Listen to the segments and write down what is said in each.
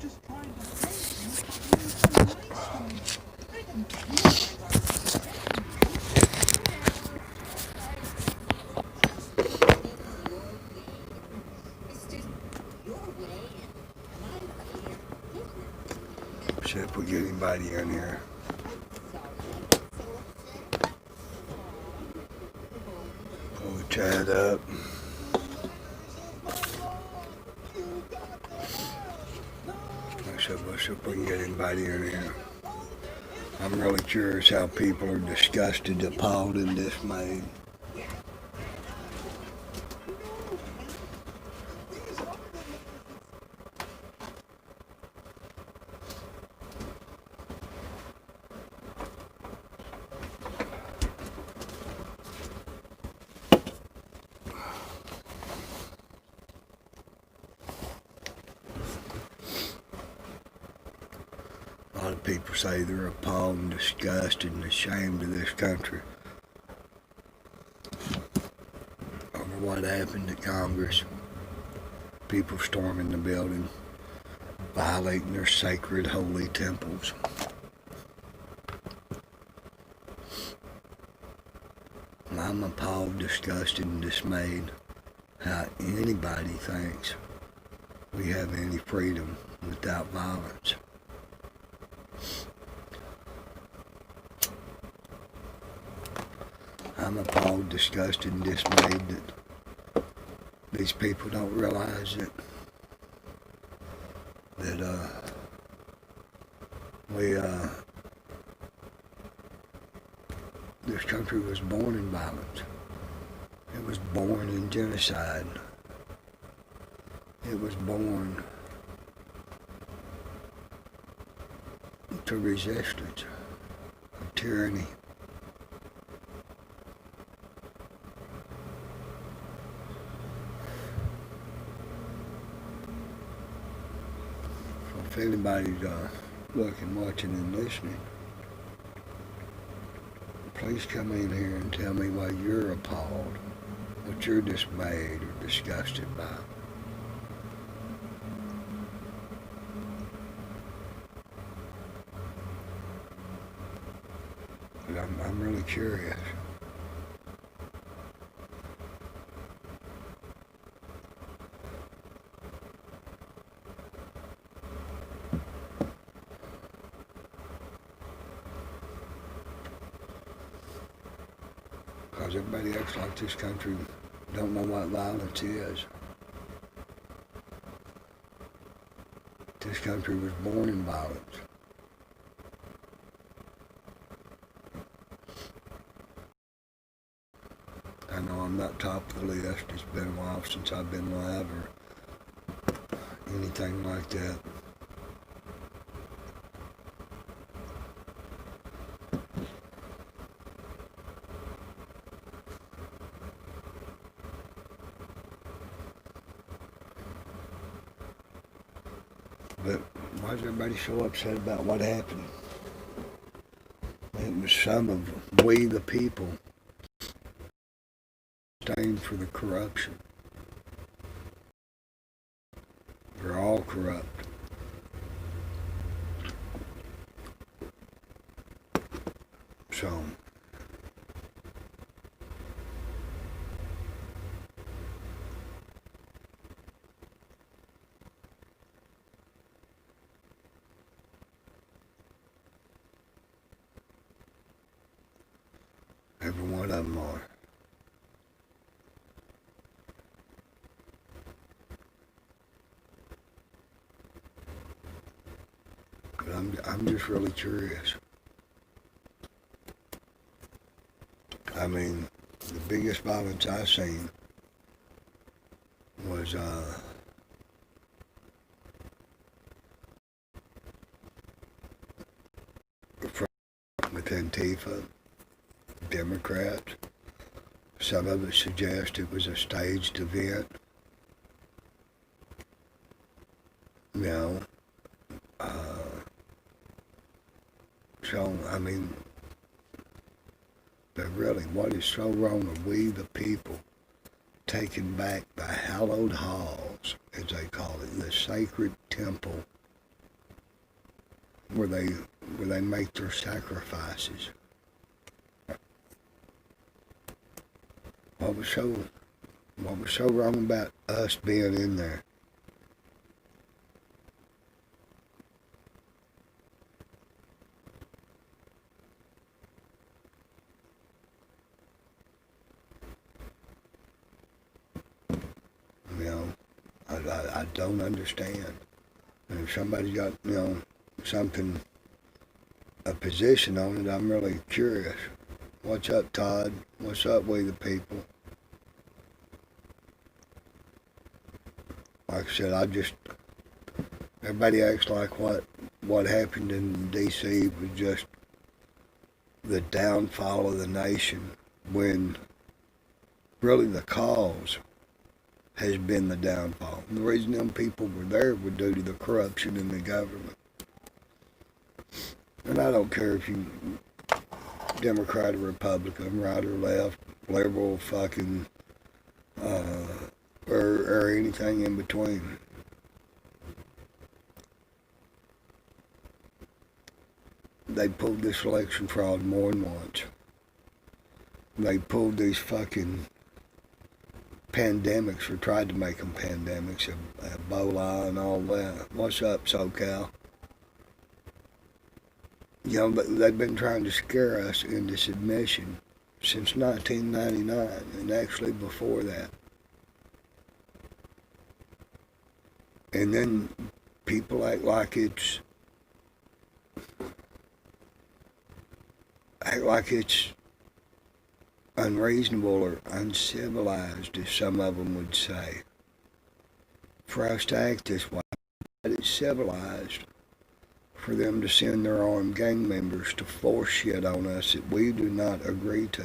See if we get anybody in here. Pull the chat up. Let's see if we can get anybody in here. I'm really curious how people are disgusted, appalled, and dismayed. A lot of people say they're appalled and disgusted and ashamed of this country over what happened to Congress. People storming the building, violating their sacred, holy temples. I'm appalled, disgusted, and dismayed how anybody thinks we have any freedom without violence. I'm appalled, disgusted, and dismayed that these people don't realize that this country was born in violence. It was born in genocide. It was born to resistance of tyranny. If anybody's looking, watching, and listening, please come in here and tell me why you're appalled, what you're dismayed or disgusted by. But I'm really curious. Because everybody acts like this country don't know what violence is. This country was born in violence. I know I'm not top of the list. It's been a while since I've been live or anything like that. But why does everybody so upset about what happened? It was some of we the people stained for the corruption. We're all corrupt. So every one of them are. But I'm just really curious. I mean, the biggest violence I seen was with Antifa, Democrats. Some of it suggest it was a staged event. You know, so, I mean, but really, what is so wrong are we, the people, taking back the hallowed halls, as they call it, the sacred temple where they make their sacrifices. What was so wrong about us being in there? You know, I don't understand. And if somebody's got, something, a position on it, I'm really curious. What's up, Todd? What's up, we the people? Like I said, everybody acts like what happened in D.C. was just the downfall of the nation, when really the cause has been the downfall. And the reason them people were there was due to the corruption in the government. And I don't care if you Democrat or Republican, right or left, liberal, fucking, or anything in between. They pulled this election fraud more than once. They pulled these fucking pandemics, or tried to make them pandemics, Ebola and all that. What's up, SoCal? They've been trying to scare us into submission since 1999, and actually before that. And then people act like it's unreasonable or uncivilized, as some of them would say, for us to act this way. But it's civilized for them to send their armed gang members to force shit on us that we do not agree to.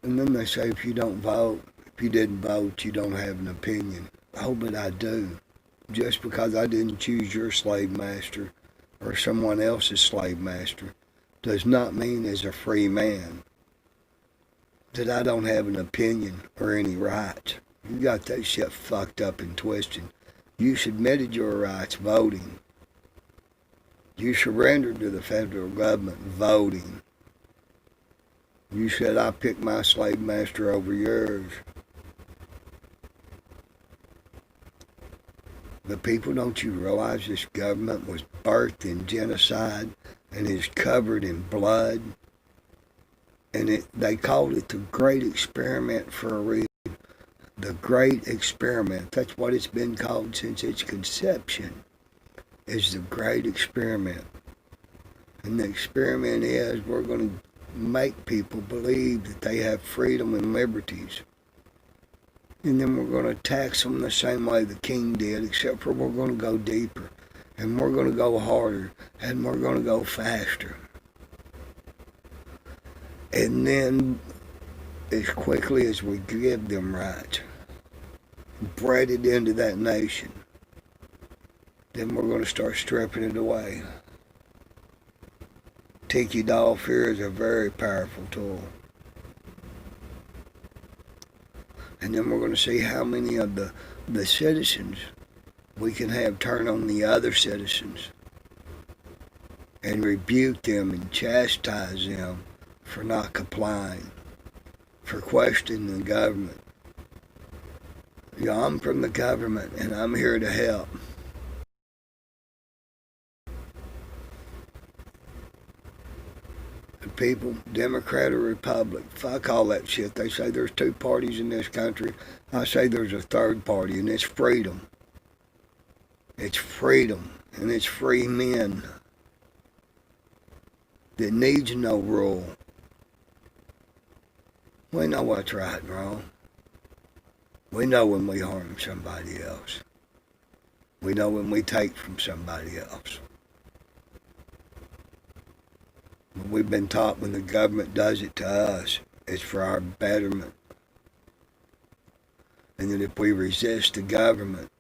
And then they say, if you didn't vote, you don't have an opinion. Oh, but I do. Just because I didn't choose your slave master or someone else's slave master does not mean, as a free man, that I don't have an opinion or any rights. You got that shit fucked up and twisted. You submitted your rights voting. You surrendered to the federal government voting. You said, I picked my slave master over yours. The people, don't you realize this government was birthed in genocide and is covered in blood? And they called it the Great Experiment for a reason. The Great Experiment. That's what it's been called since its conception, is the Great Experiment. And the experiment is, we're going to make people believe that they have freedom and liberties. And then we're going to tax them the same way the king did, except for we're going to go deeper, and we're going to go harder, and we're going to go faster. And then, as quickly as we give them rights, bred it into that nation, then we're going to start stripping it away. Tiki doll fear is a very powerful tool. And then we're going to see how many of the citizens we can have turn on the other citizens and rebuke them and chastise them for not complying, for questioning the government. I'm from the government and I'm here to help. People, Democrat or Republic, fuck all that shit. They say there's two parties in this country. I say there's a third party, and it's freedom. It's freedom, and it's free men that needs no rule. We know what's right and wrong. We know when we harm somebody else. We know when we take from somebody else. We've been taught when the government does it to us, it's for our betterment. And that if we resist the government,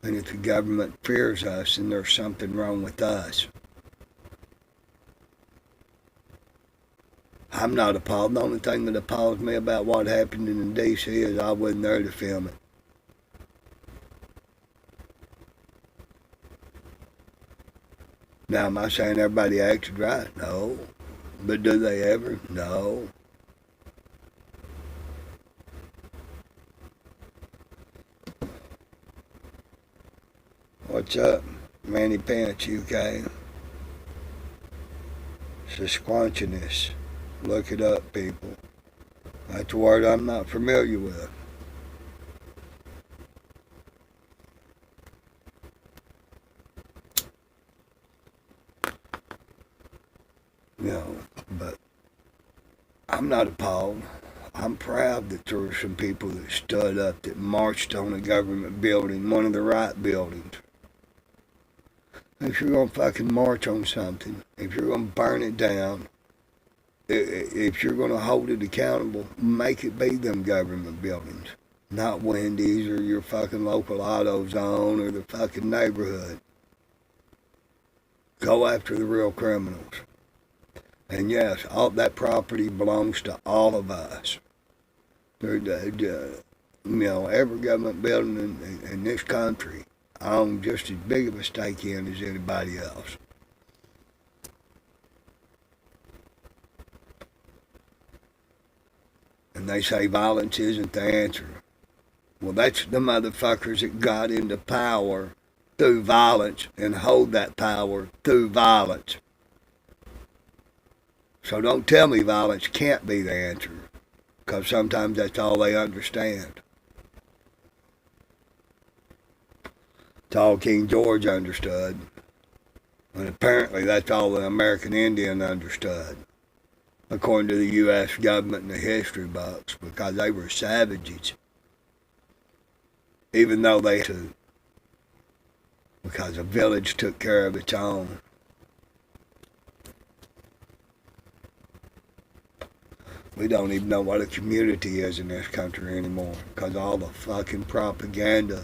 and if the government fears us, then there's something wrong with us. I'm not appalled. The only thing that appalls me about what happened in D.C. is I wasn't there to film it. Now, am I saying everybody acted right? No. But do they ever? No. What's up, Manny Pants, UK? Sasquatchiness. Look it up, people. That's a word I'm not familiar with. You know, but I'm not appalled. I'm proud that there were some people that stood up, that marched on a government building, one of the right buildings. If you're going to fucking march on something, if you're going to burn it down, if you're going to hold it accountable, make it be them government buildings. Not Wendy's or your fucking local auto zone or the fucking neighborhood. Go after the real criminals. And yes, all that property belongs to all of us. Every government building in this country, I own just as big of a stake in as anybody else. And they say violence isn't the answer. Well, that's the motherfuckers that got into power through violence and hold that power through violence. So don't tell me violence can't be the answer, because sometimes that's all they understand. It's all King George understood. And apparently that's all the American Indian understood, according to the U.S. government and the history books, because they were savages. Even though they had to, because a village took care of its own. We don't even know what a community is in this country anymore, because all the fucking propaganda.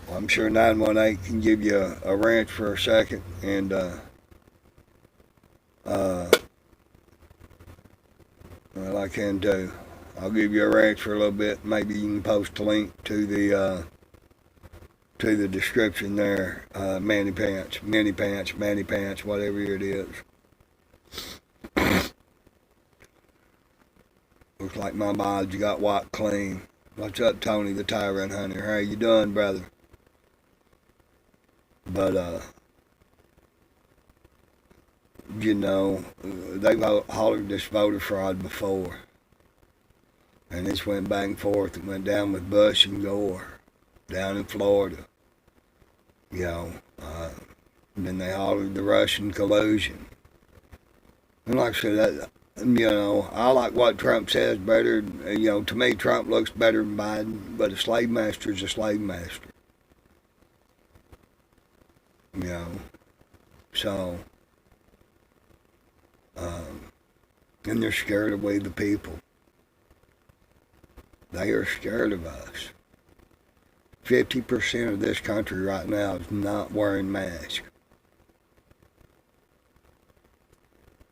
Well, I'm sure 918 can give you a ranch for a second, and well, I can too. I'll give you a ranch for a little bit. Maybe you can post a link to the description there. Manny Pants, Manny Pants, Manny Pants, whatever it is. Looks like my mileage got wiped clean. What's up, Tony the Tyrant Hunter? How you doing, brother? But they've hollered this voter fraud before, and this went back and forth. It went down with Bush and Gore down in Florida. Then they hollered the Russian collusion. And like I said, I like what Trump says better. To me, Trump looks better than Biden, but a slave master is a slave master. So, and they're scared of we the people. They are scared of us. 50% of this country right now is not wearing masks.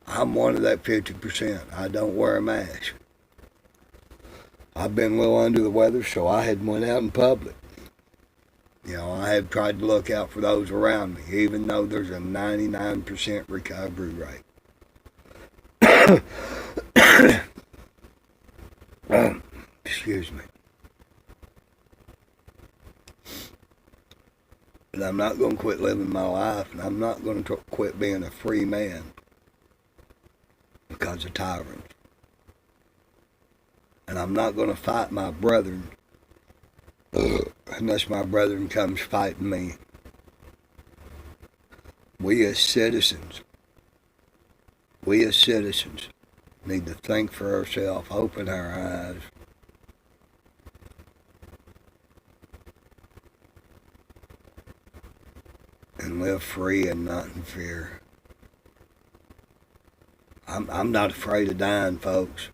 I'm one of that 50%. I don't wear a mask. I've been a little under the weather, so I hadn't went out in public. I have tried to look out for those around me, even though there's a 99% recovery rate. Excuse me. But I'm not going to quit living my life, and I'm not going to quit being a free man because of tyrants. And I'm not going to fight my brethren unless my brethren comes fighting me. We as citizens need to think for ourselves, open our eyes. And live free and not in fear. I'm not afraid of dying, folks.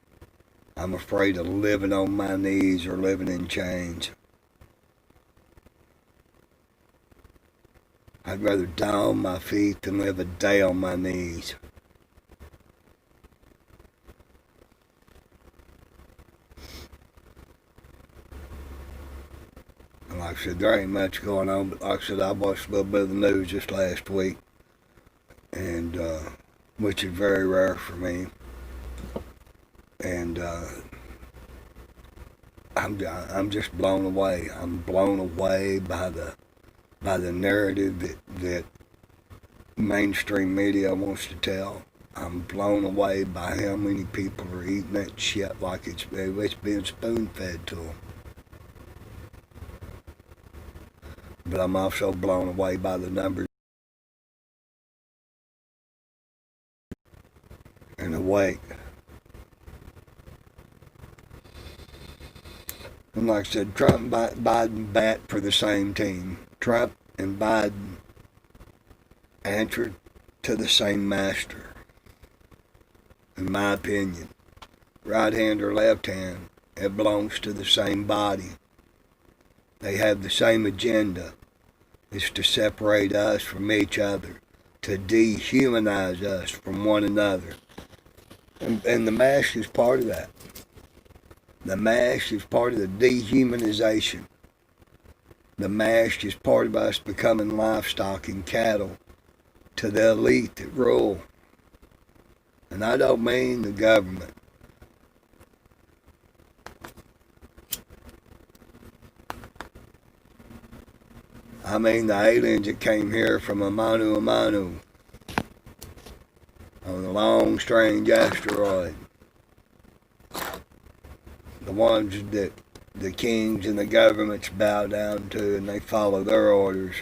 I'm afraid of living on my knees or living in chains. I'd rather die on my feet than live a day on my knees. And like I said, there ain't much going on, but like I said, I watched a little bit of the news just last week, and which is very rare for me. And I'm just blown away. I'm blown away by the narrative that mainstream media wants to tell. I'm blown away by how many people are eating that shit like it's being spoon-fed to them. But I'm also blown away by the numbers and the weight. And like I said, Trump and Biden bat for the same team. Trump and Biden answer to the same master, in my opinion. Right hand or left hand, it belongs to the same body. They have the same agenda. It's to separate us from each other, to dehumanize us from one another. And the mask is part of that. The mask is part of the dehumanization. The mask is part of us becoming livestock and cattle to the elite that rule. And I don't mean the government. I mean the aliens that came here from Amanu on a long, strange asteroid. The ones that the kings and the governments bow down to, and they follow their orders.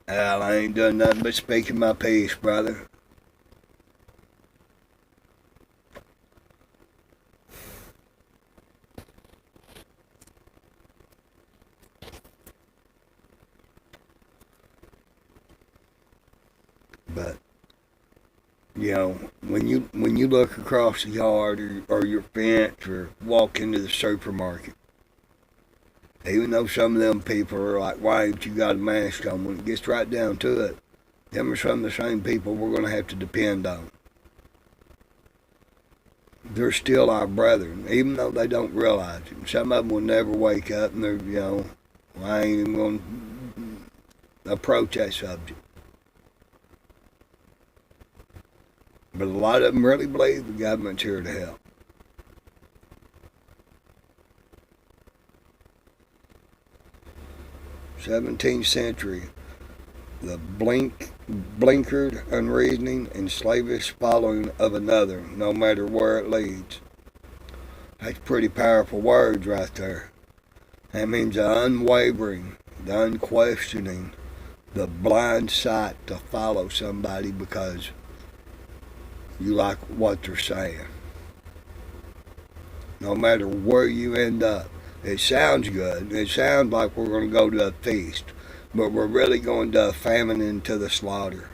Hell, I ain't done nothing but speaking my piece, brother. But you know, when you look across the yard or your fence or walk into the supermarket, even though some of them people are like, why ain't you got a mask on? When it gets right down to it, them are some of the same people we're going to have to depend on. They're still our brethren, even though they don't realize it. Some of them will never wake up and they're, well, I ain't even going to approach that subject. But a lot of them really believe the government's here to help. '17th century, the blinkered, unreasoning, and slavish following of another, no matter where it leads. That's pretty powerful words right there. That means the unwavering, the unquestioning, the blind sight to follow somebody because you like what they're saying. No matter where you end up. It sounds good. It sounds like we're going to go to a feast. But we're really going to a famine and to the slaughter.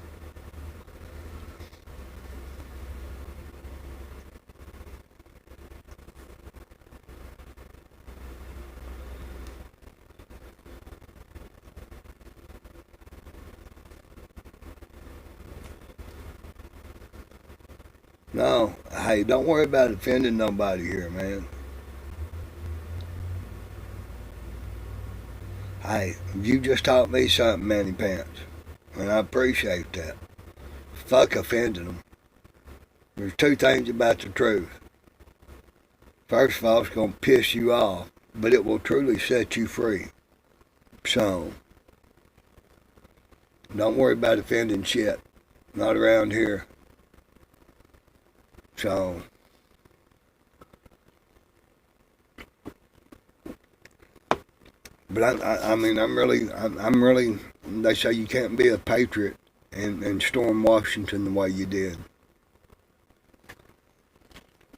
No, hey, don't worry about offending nobody here, man. Hey, you just taught me something, Manny Pants, and I appreciate that. Fuck offending them. There's two things about the truth. First of all, it's going to piss you off, but it will truly set you free. So, don't worry about offending shit. Not around here. So, but I mean, I'm really, they say you can't be a patriot and storm Washington the way you did.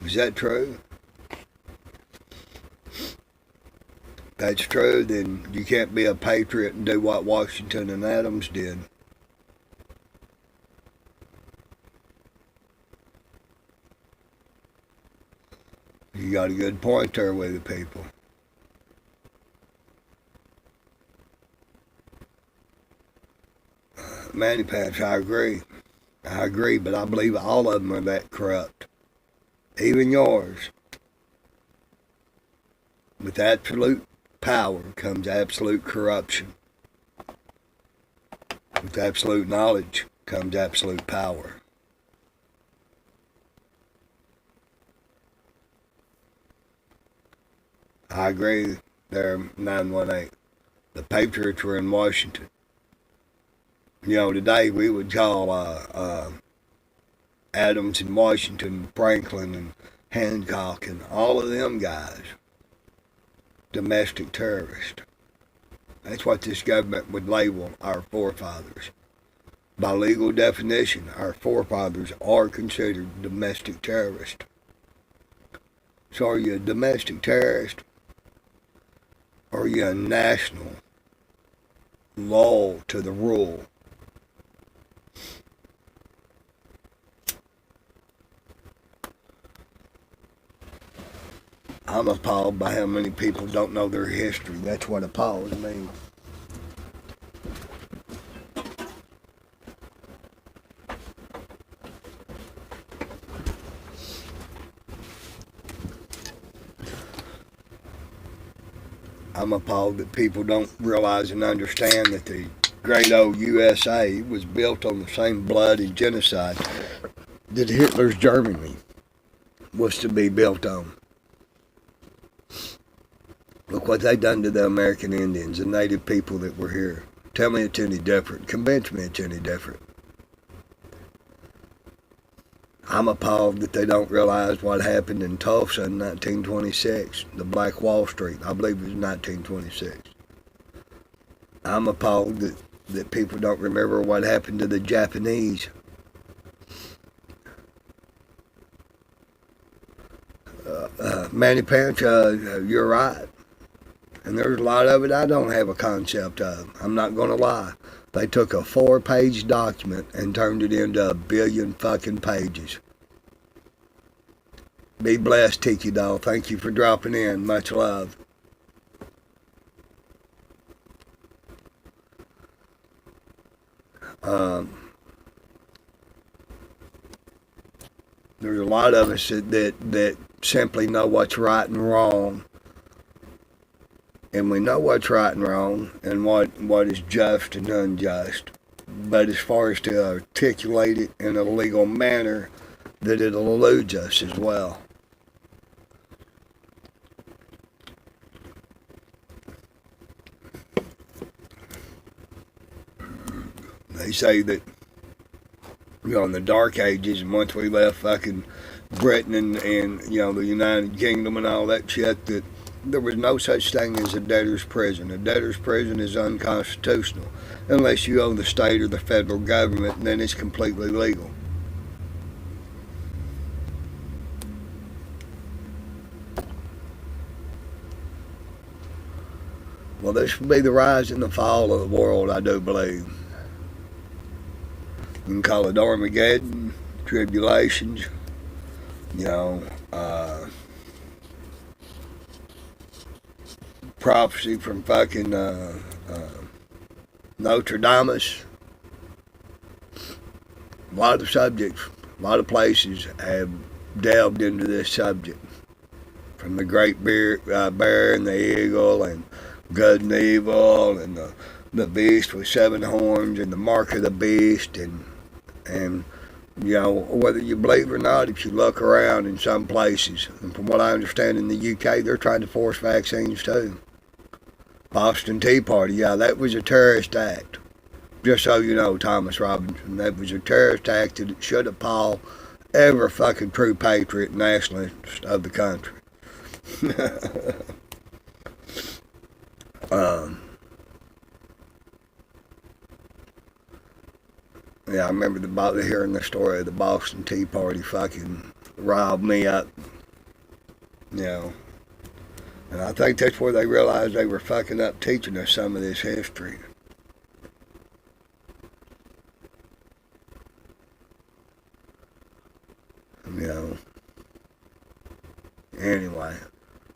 Is that true? If that's true, then you can't be a patriot and do what Washington and Adams did. You got a good point there with the people. Manny Pants, I agree. I agree, but I believe all of them are that corrupt. Even yours. With absolute power comes absolute corruption. With absolute knowledge comes absolute power. I agree there, 918. The Patriots were in Washington. You know, today we would call Adams and Washington, Franklin and Hancock and all of them guys domestic terrorists. That's what this government would label our forefathers. By legal definition, our forefathers are considered domestic terrorists. So are you a domestic terrorist? Or are you a national loyal to the rule? I'm appalled by how many people don't know their history. That's what appalls me. I'm appalled that people don't realize and understand that the great old USA was built on the same blood and genocide that Hitler's Germany was to be built on. Look what they done to the American Indians, the native people that were here. Tell me it's any different. Convince me it's any different. I'm appalled that they don't realize what happened in Tulsa in 1926, the Black Wall Street. I believe it was 1926. I'm appalled that people don't remember what happened to the Japanese. Manny Pants, you're right. And there's a lot of it I don't have a concept of. I'm not going to lie. They took a 4-page document and turned it into 1 billion fucking pages. Be blessed, Tiki Doll. Thank you for dropping in. Much love. There's a lot of us that simply know what's right and wrong. And we know what's right and wrong and what is just and unjust. But as far as to articulate it in a legal manner, that it eludes us as well. They say that, you know, in the Dark Ages, and once we left fucking Britain and you know, the United Kingdom and all that shit, that there was no such thing as a debtor's prison. A debtor's prison is unconstitutional. Unless you owe the state or the federal government, then it's completely legal. Well, this will be the rise and the fall of the world, I do believe. You can call it Armageddon, tribulations, you know, prophecy from fucking Notre Dame. A lot of subjects, a lot of places have delved into this subject. From the Great Bear and the Eagle and Good and Evil and the Beast with 7 horns and the Mark of the Beast and you know, whether you believe or not, if you look around in some places, and from what I understand in the UK, they're trying to force vaccines too. Boston Tea Party, yeah, that was a terrorist act. Just so you know, Thomas Robinson, that was a terrorist act that it should appall every fucking true patriot nationalist of the country. Yeah, I remember hearing the story of the Boston Tea Party fucking riled me up, you know. And I think that's where they realized they were fucking up teaching us some of this history. You know. Anyway,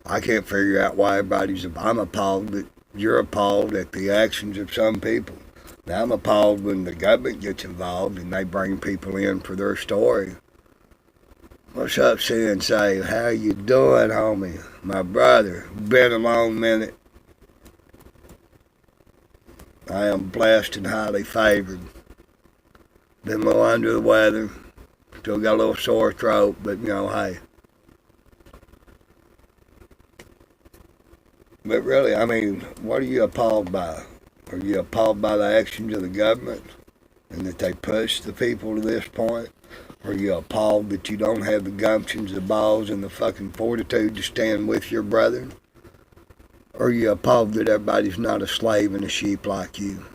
I can't figure out why I'm appalled that you're appalled at the actions of some people. Now, I'm appalled when the government gets involved and they bring people in for their story. What's up, Sensei? How you doing, homie? My brother. Been a long minute. I am blessed and highly favored. Been a little under the weather. Still got a little sore throat, but hey. But really, I mean, what are you appalled by? Are you appalled by the actions of the government and that they push the people to this point? Or are you appalled that you don't have the gumptions, the balls, and the fucking fortitude to stand with your brethren? Or are you appalled that everybody's not a slave and a sheep like you?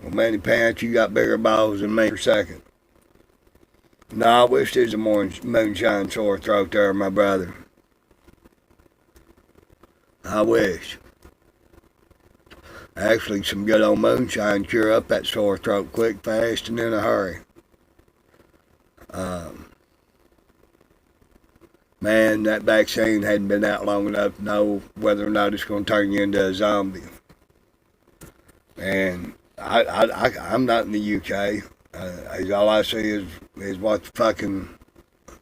Well, Manny Pants, you got bigger balls than me for a second. No, I wish there's a more moonshine sore throat there, my brother. I wish. Actually, some good old moonshine cure up that sore throat quick, fast, and in a hurry. Man, that vaccine hadn't been out long enough to know whether or not it's going to turn you into a zombie. And I'm not in the UK. All I see is what the fucking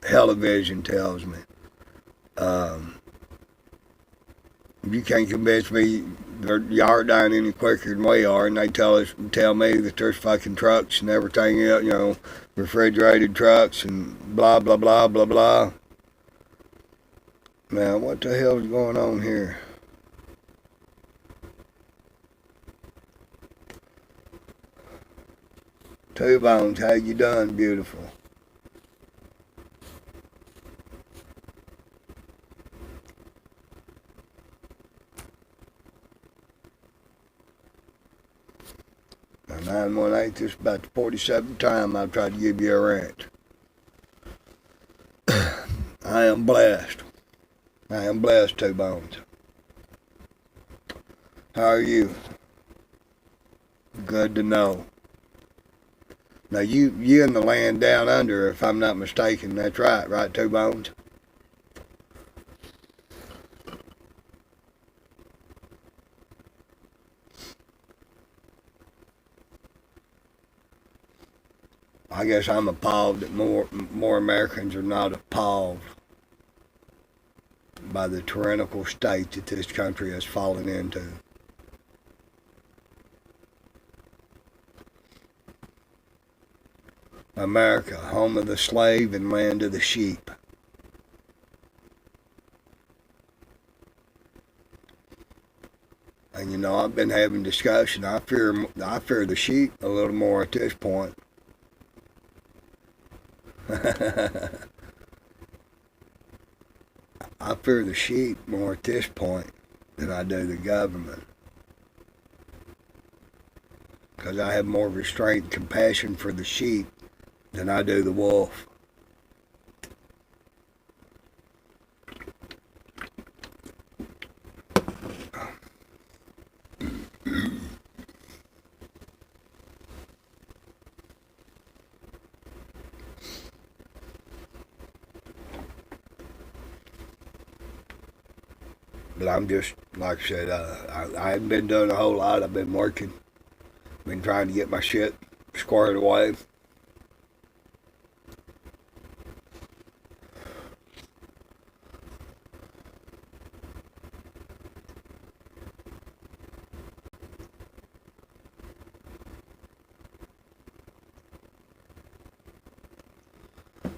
television tells me. You can't convince me you aren't dying any quicker than we are, and they tell me that there's fucking trucks and everything else, refrigerated trucks and blah blah blah blah blah. Now, what the hell is going on here? Two Bones, how you done, beautiful? Now, 918, this is about the 47th time I've tried to give you a rant. I am blessed. I am blessed, Two Bones. How are you? Good to know. Now, you in the land down under, if I'm not mistaken. That's right, Two Bones? I guess I'm appalled that more Americans are not appalled by the tyrannical state that this country has fallen into. America, home of the slave and land of the sheep. And I've been having discussion. I fear the sheep a little more at this point. I fear the sheep more at this point than I do the government. Because I have more restraint and compassion for the sheep than I do the wolf. But I'm just, like I said, I haven't been doing a whole lot. I've been working. Been trying to get my shit squared away.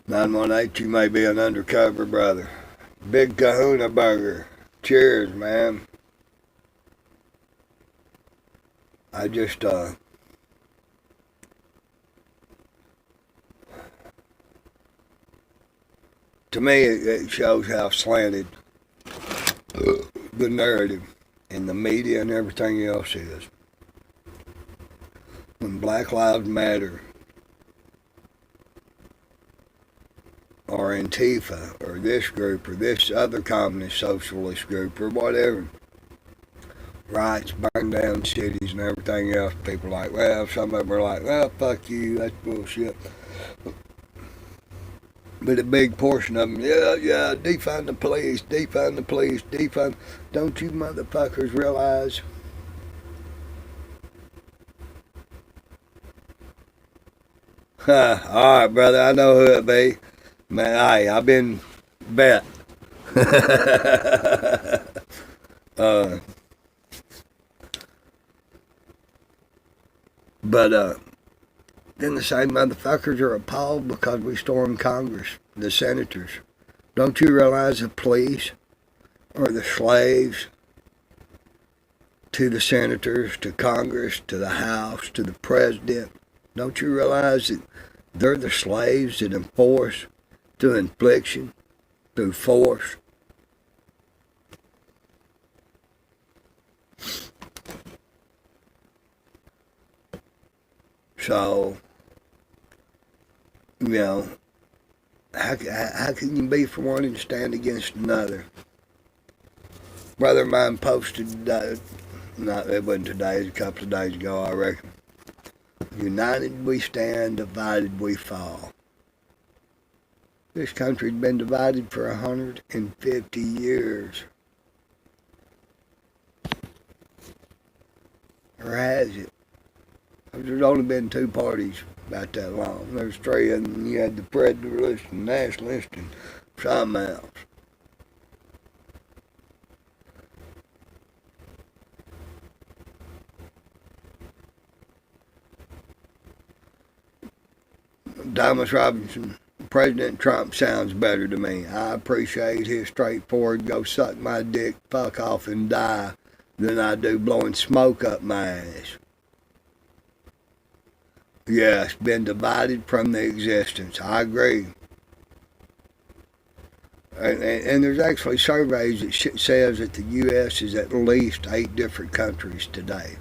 "918, you may be an undercover brother. Big Kahuna Burger. Cheers, man. I just, to me, it shows how slanted the narrative and the media and everything else is. When Black Lives Matter or Antifa or this group or this other communist socialist group or whatever riots, burn down cities and everything else, people are like, well, some of them are like, well, fuck you, that's bullshit. But a big portion of them, yeah, defund the police, defund the police, defund. Don't you motherfuckers realize? Huh, all right, brother, I know who it be. Man, hey, I've been bet. uh, but then the same motherfuckers are appalled because we stormed Congress, the senators. Don't you realize the police are the slaves to the senators, to Congress, to the House, to the president? Don't you realize that they're the slaves that enforce through infliction, through force? So, you know, how can you be for one and stand against another? Brother of mine posted today, not it wasn't today, it was a couple of days ago, I reckon. United we stand, divided we fall. This country's been divided for 150 years. Or has it? There's only been two parties about that long. There's three, and you had the federalist and nationalist and something else. Thomas Robinson, President Trump sounds better to me. I appreciate his straightforward, go suck my dick, fuck off and die, than I do blowing smoke up my ass. Yeah, it's been divided from the existence. I agree. And there's actually surveys that says that the U.S. is at least 8 different countries today.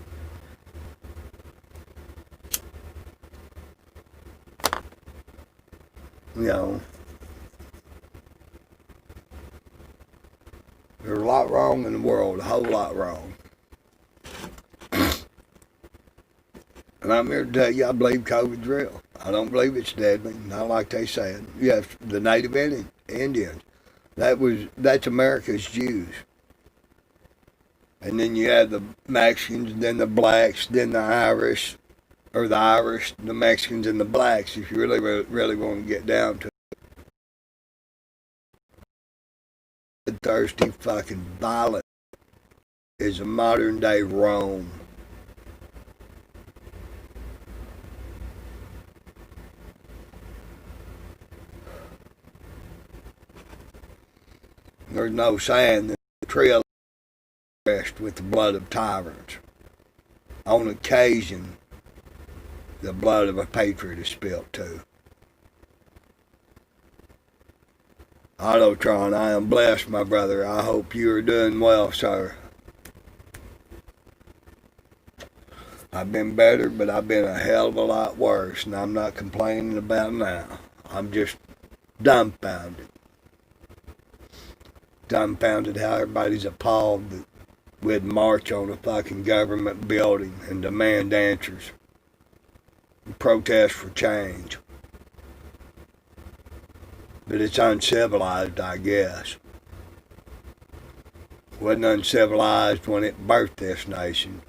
You know, there's a lot wrong in the world, a whole lot wrong. And I'm here to tell you, I believe COVID's real. I don't believe it's deadly, not like they said. Yes, the native Indians. That's America's Jews. And then you have the Mexicans, then the blacks, then the Irish, the Mexicans, and the blacks, if you really want to get down to it. Thirsty fucking violent is a modern day Rome. There's no saying that the trail is dressed with the blood of tyrants. On occasion, the blood of a patriot is spilt too. Autotron, I am blessed, my brother. I hope you are doing well, sir. I've been better, but I've been a hell of a lot worse, and I'm not complaining about it now. I'm just dumbfounded. Dumbfounded how everybody's appalled that we'd march on a fucking government building and demand answers and protest for change. But it's uncivilized, I guess. It wasn't uncivilized when it birthed this nation,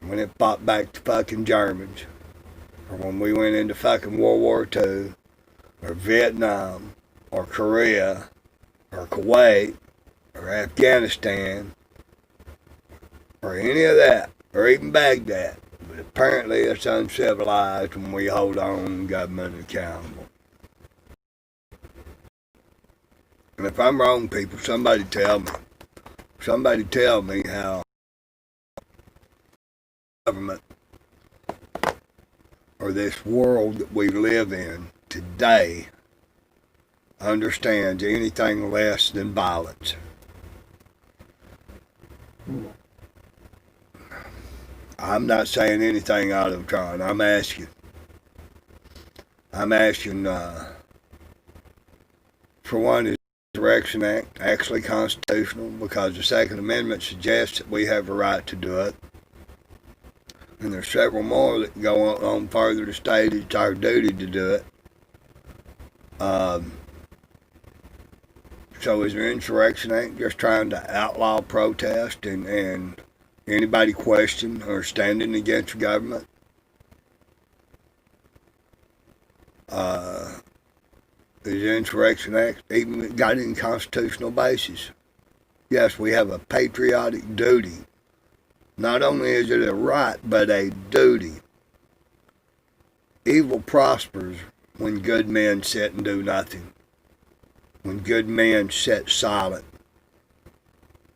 when it fought back the fucking Germans, or when we went into fucking World War II, or Vietnam, or Korea, or Kuwait, or Afghanistan, or any of that, or even Baghdad. But apparently it's uncivilized when we hold our own government accountable. And if I'm wrong, people, somebody tell me. Somebody tell me how government or this world that we live in today understands anything less than violence. I'm not saying anything out of turn. I'm asking, for one, is the Insurrection Act actually constitutional? Because the Second Amendment suggests that we have a right to do it. And there's several more that go on further to state it's our duty to do it. So is the Insurrection Act just trying to outlaw protest and anybody question or standing against the government? Is the Insurrection Act even got any constitutional basis? Yes, we have a patriotic duty. Not only is it a right, but a duty. Evil prospers when good men sit and do nothing. When good men sit silent.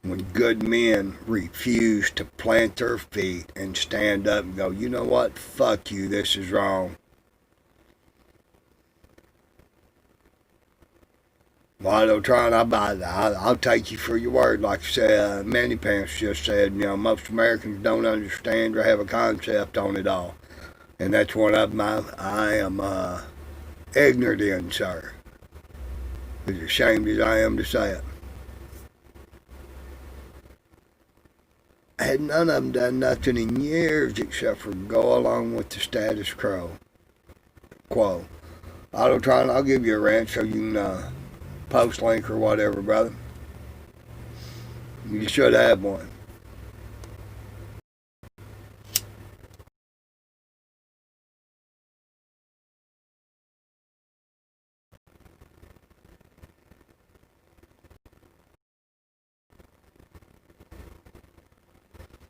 When good men refuse to plant their feet and stand up and go, you know what, fuck you, this is wrong. Well, they'll try and I'll take you for your word. Like I said, Manny Pants just said, most Americans don't understand or have a concept on it all. And that's one of them I am ignorant in, sir. As ashamed as I am to say it. Had none of them done nothing in years except for go along with the status quo. Autotron, I'll give you a rant so you can post link or whatever, brother. You should have one.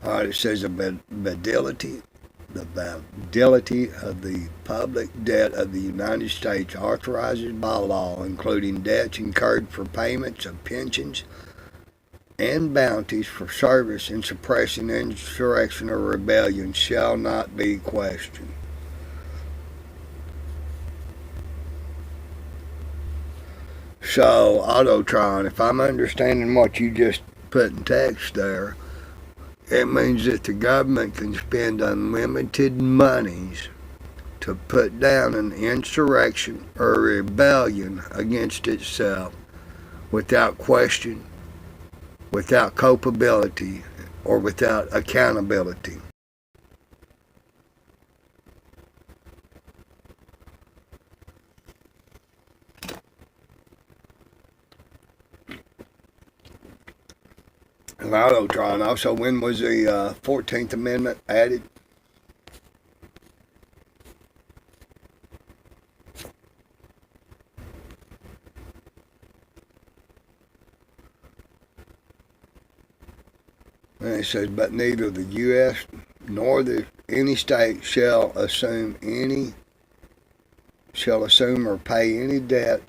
All right, it says the validity of the public debt of the United States authorizes by law, including debts incurred for payments of pensions and bounties for service in suppressing insurrection or rebellion, shall not be questioned. So, Autotron, if I'm understanding what you just put in text there, it means that the government can spend unlimited monies to put down an insurrection or a rebellion against itself without question, without culpability, or without accountability. Autotron. Also, when was the 14th Amendment added? And it says, but neither the U.S. nor any state shall assume or pay any debt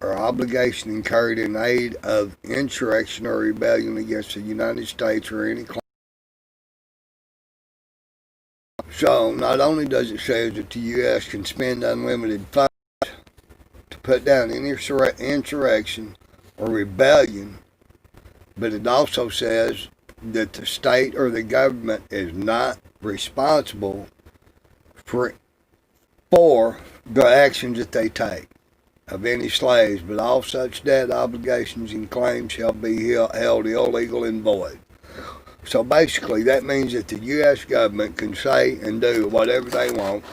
or obligation incurred in aid of insurrection or rebellion against the United States or any claim. So not only does it say that the U.S. can spend unlimited funds to put down any insurrection or rebellion, but it also says that the state or the government is not responsible for the actions that they take of any slaves, but all such debt, obligations, and claims shall be held illegal and void. So basically, that means that the U.S. government can say and do whatever they want,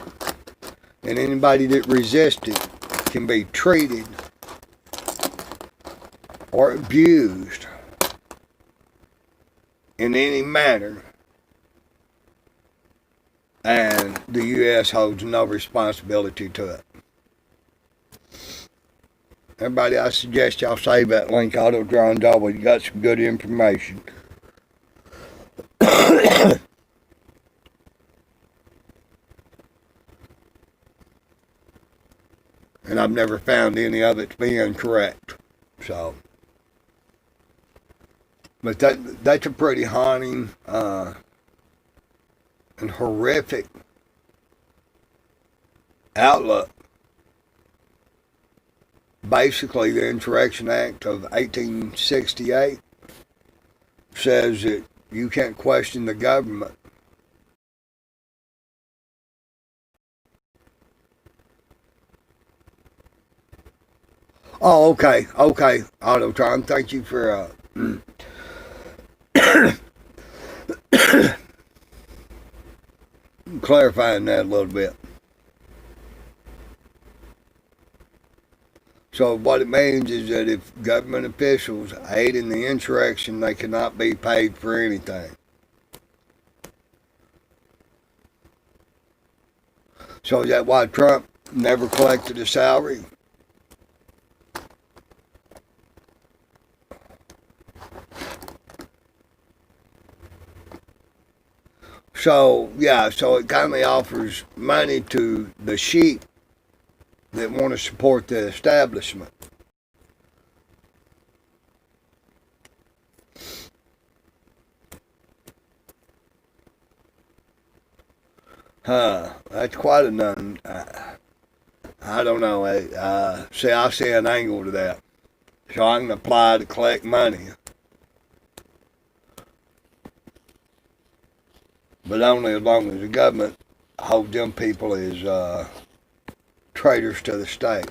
and anybody that resists it can be treated or abused in any manner, and the U.S. holds no responsibility to it. Everybody, I suggest y'all save that link. Autotron's always got some good information. And I've never found any of it to be incorrect. So, but that's a pretty haunting and horrific outlook. Basically, the Insurrection Act of 1868 says that you can't question the government. Oh, okay, Autotron, thank you for clarifying that a little bit. So what it means is that if government officials aid in the insurrection, they cannot be paid for anything. So is that why Trump never collected a salary? So, yeah, so it kind of offers money to the sheep that want to support the establishment. That's quite a nun. I don't know. See, I see an angle to that. So I can apply to collect money, but only as long as the government holds them people as traitors to the state.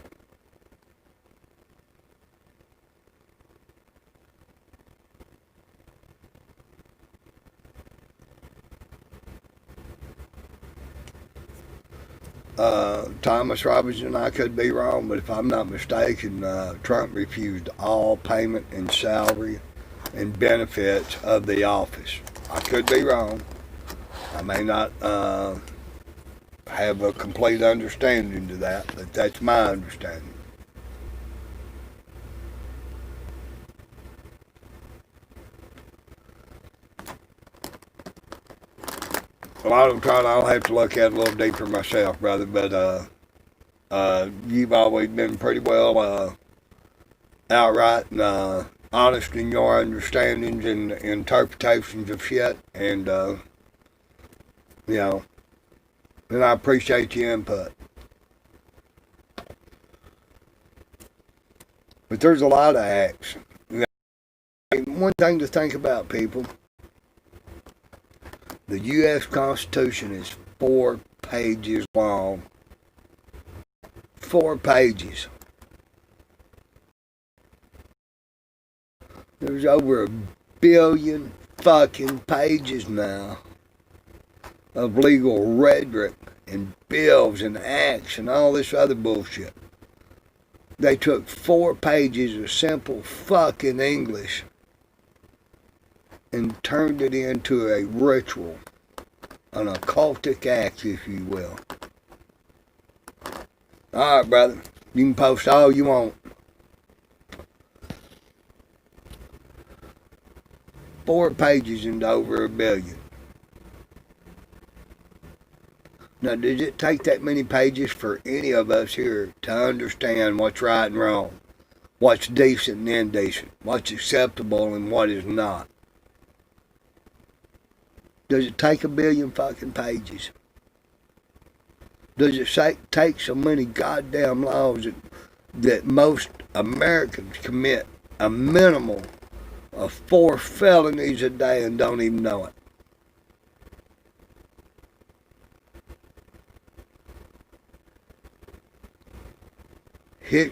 Thomas Robinson, I could be wrong, but if I'm not mistaken, Trump refused all payment and salary and benefits of the office. I could be wrong. I may not have a complete understanding to that, but that's my understanding. A lot of time I'll have to look at it a little deeper myself, brother, but you've always been pretty well outright and honest in your understandings and interpretations of shit, and and I appreciate your input. But there's a lot of acts. One thing to think about, people, the U.S. Constitution is 4 pages long. 4 pages. There's over 1 billion fucking pages now of legal rhetoric and bills and acts and all this other bullshit. They took 4 pages of simple fucking English and turned it into a ritual, an occultic act, if you will. All right, brother. You can post all you want. 4 pages into over 1 billion. Now, does it take that many pages for any of us here to understand what's right and wrong, what's decent and indecent, what's acceptable and what is not? Does it take 1 billion fucking pages? Does it take so many goddamn laws that most Americans commit a minimal of 4 felonies a day and don't even know it?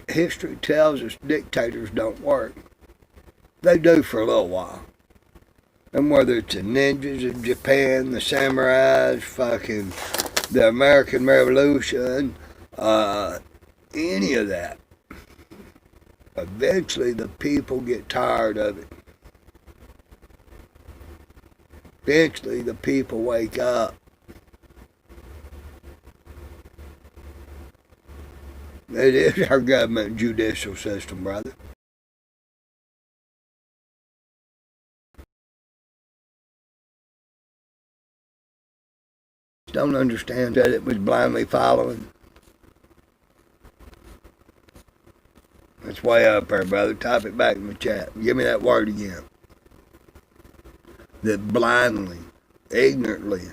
History tells us dictators don't work. They do for a little while. And whether it's the ninjas of Japan, the samurais, fucking the American Revolution, any of that, eventually the people get tired of it. Eventually the people wake up. It is our government judicial system, brother. Don't understand that it was blindly following. It's way up there, brother. Type it back in the chat. Give me that word again. That blindly, ignorantly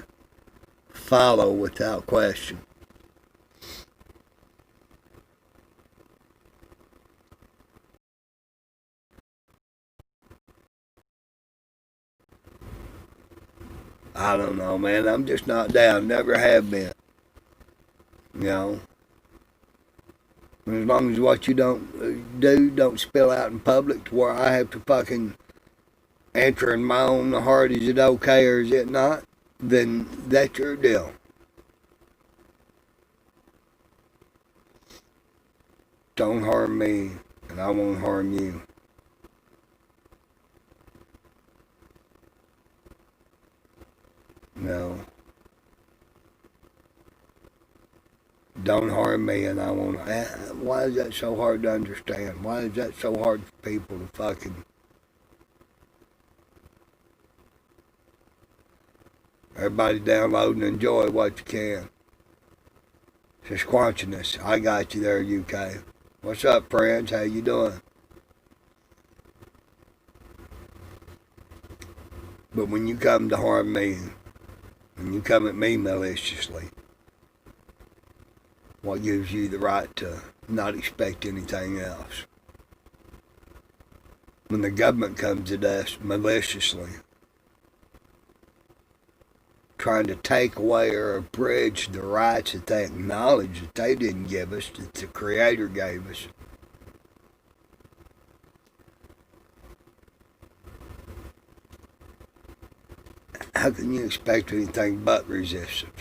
follow without question. I don't know, man. I'm just not down. Never have been. As long as what you don't spill out in public to where I have to fucking answer in my own heart, is it okay or is it not? Then that's your deal. Don't harm me, and I won't harm you. No. Don't harm me, and I won't. Why is that so hard to understand? Why is that so hard for people to fucking... Everybody download and enjoy what you can. Squanchiness, I got you there, UK. What's up, friends? How you doing? But when you come to harm me, when you come at me maliciously, what gives you the right to not expect anything else? When the government comes at us maliciously, trying to take away or abridge the rights that they acknowledge that they didn't give us, that the Creator gave us. How can you expect anything but resistance?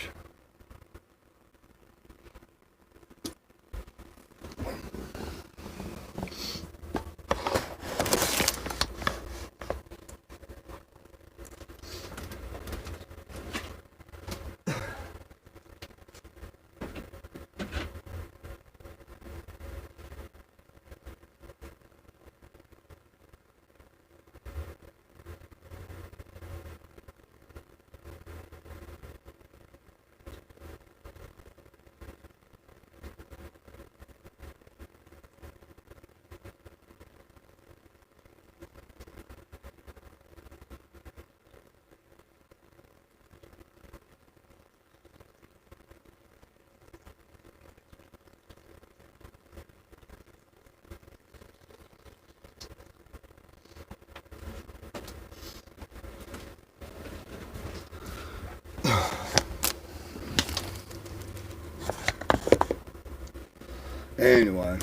Anyway, I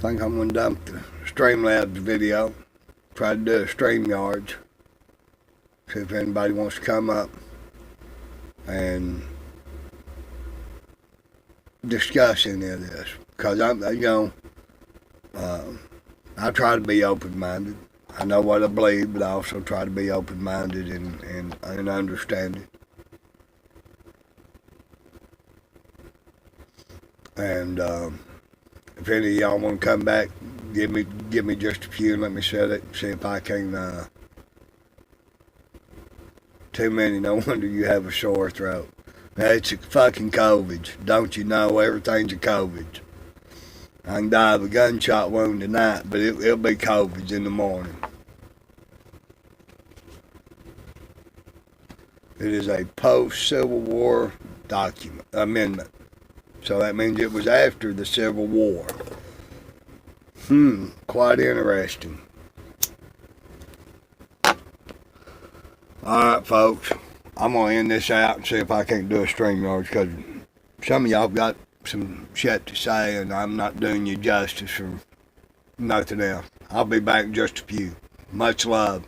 think I'm going to dump the Streamlabs video, try to do a StreamYards, see if anybody wants to come up and discuss any of this. Because I try to be open-minded. I know what I believe, but I also try to be open-minded and understanding. And if any of y'all want to come back, give me just a few and let me set it, see if I can. Too many, no wonder you have a sore throat. It's a fucking COVID. Don't you know everything's a COVID? I can die of a gunshot wound tonight, but it'll be COVID in the morning. It is a post-Civil War amendment. So that means it was after the Civil War. Quite interesting. Alright, folks. I'm going to end this out and see if I can't do a StreamYard, because some of y'all got some shit to say and I'm not doing you justice for nothing else. I'll be back in just a few. Much love.